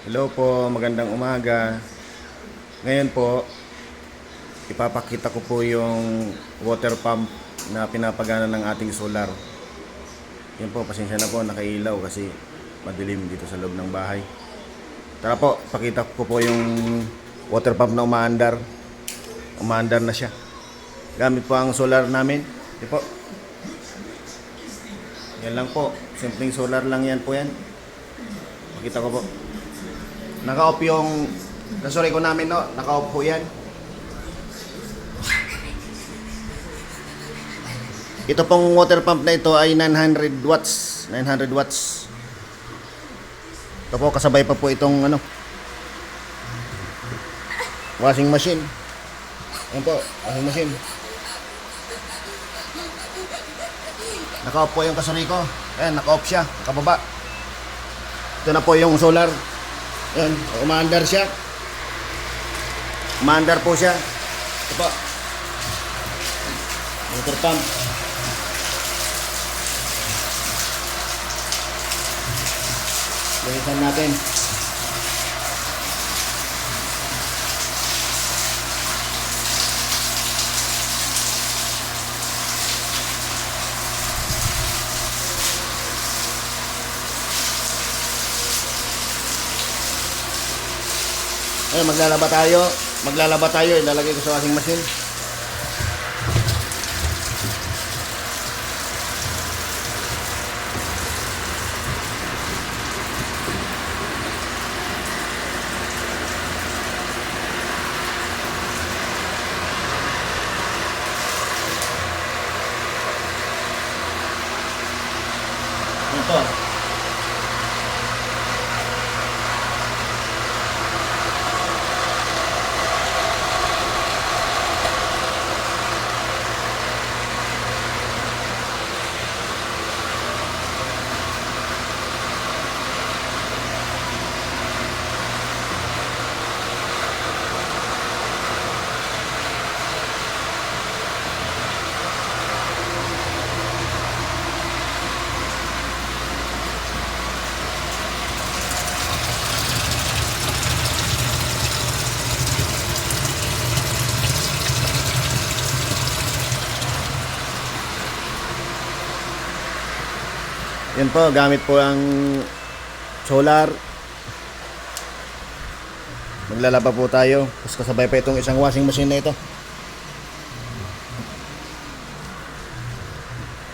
Hello po, magandang umaga. Ngayon po, ipapakita ko po yung water pump na pinapagana ng ating solar. Yan po, pasensya na po, nakailaw kasi madilim dito sa loob ng bahay. Tara po, pakita ko po yung water pump na umaandar. Umaandar na siya. Gamit po ang solar namin. Yan po. Yan lang po, simpleng solar lang yan po yan. Pakita ko po. Naka-off yung gasori ko namin, no? Naka-off po yan. Ito pong water pump na ito ay 900 watts. 900 watts. Ito po, kasabay pa po itong washing machine. Ayan po, washing machine. Naka-off po yung gasori ko. Ayan, naka-off siya. Nakababa. Ito na po yung solar. Ayan, umaandar siya. Umaandar po siya. Ito po. Water pump. Linisan natin. Ayun, maglalaba tayo. Maglalaba tayo. Ilalagay ko sa washing machine. Ito. Yan po, gamit po ang solar. Maglalaba po tayo. Tapos kasabay pa itong isang washing machine na ito.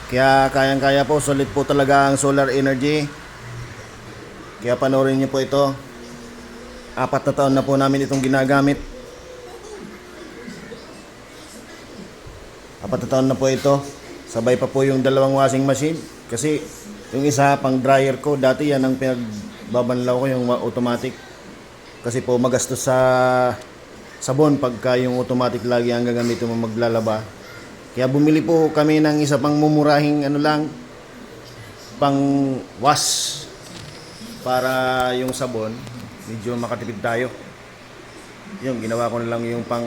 Kaya kayang-kaya po, solid po talaga ang solar energy. Kaya panoorin niyo po ito. 4 na taon na po namin itong ginagamit. 4 na taon na po ito. Sabay pa po yung 2 washing machine. Kasi yung isa pang dryer ko, dati yan ang pinagbabanlaw ko, yung automatic. Kasi po magastos sa sabon pagka yung automatic lagi ang gagamitin mo maglalaba. Kaya bumili po kami ng isa pang mumurahing pang wash, para yung sabon medyo makatipid tayo. Yung ginawa ko na lang yung pang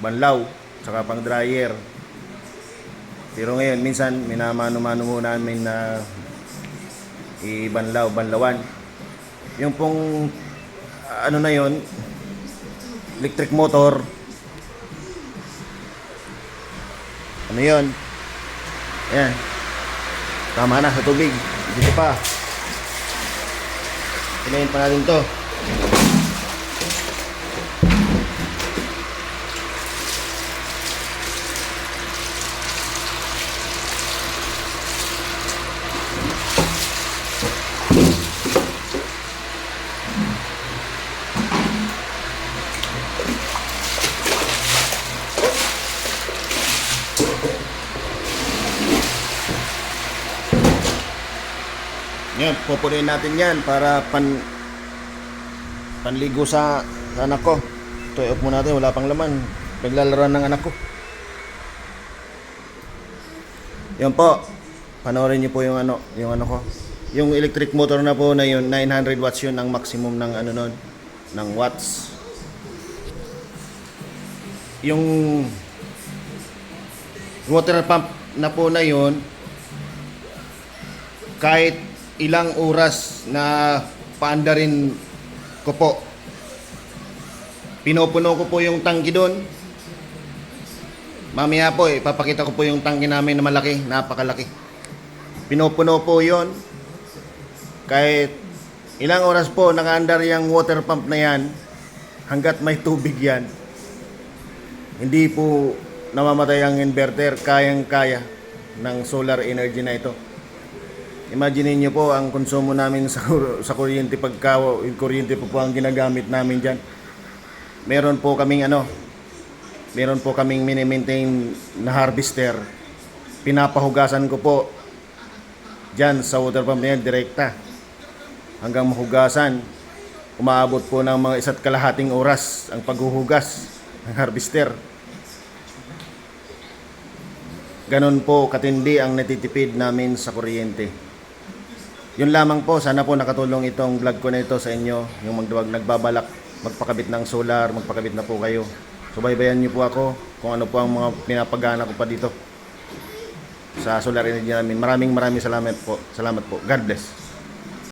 banlaw saka pang dryer. Pero ngayon minsan minamano-mano muna namin na banlawan. Yung pong na yon, electric motor, yon, ayan, tama na sa tubig. Dito pa pinayin pa natin to. Yan, pupunin natin yan para panligo sa anak ko. Ito, i-off muna natin, wala pang laman. Naglalaroan ng anak ko. Yan po. Panoorin niyo po yung ko. Yung electric motor na po na yun, 900 watts yun ang maximum ng nun, ng watts. Yung water pump na po na yun, kahit ilang oras na paanda rin ko po. Pinupuno ko po yung tangki doon. Mamaya po, ipapakita ko po yung tangki namin na malaki, napakalaki. Pinupuno po yon. Kahit ilang oras po nakaandar yung water pump na yan, hanggat may tubig yan, hindi po namamatay ang inverter, kayang-kaya ng solar energy na ito. Imagine niyo po ang konsumo namin sa kuryente pagka yung kuryente po ang ginagamit namin diyan. Meron po kaming mini-maintain na harvester. Pinapahugasan ko po diyan sa water pump na yan direkta. Hanggang mahugasan, umaabot po ng mga 1.5 oras ang paghuhugas ng harvester. Ganon po katindi ang natitipid namin sa kuryente. Yun lamang po, sana po nakatulong itong vlog ko na ito sa inyo. Yung nagbabalak magpakabit ng solar, magpakabit na po kayo. Subaybayan niyo po ako kung ano po ang mga pinapagana ko pa dito sa solar energy namin. Maraming salamat po. Salamat po. God bless.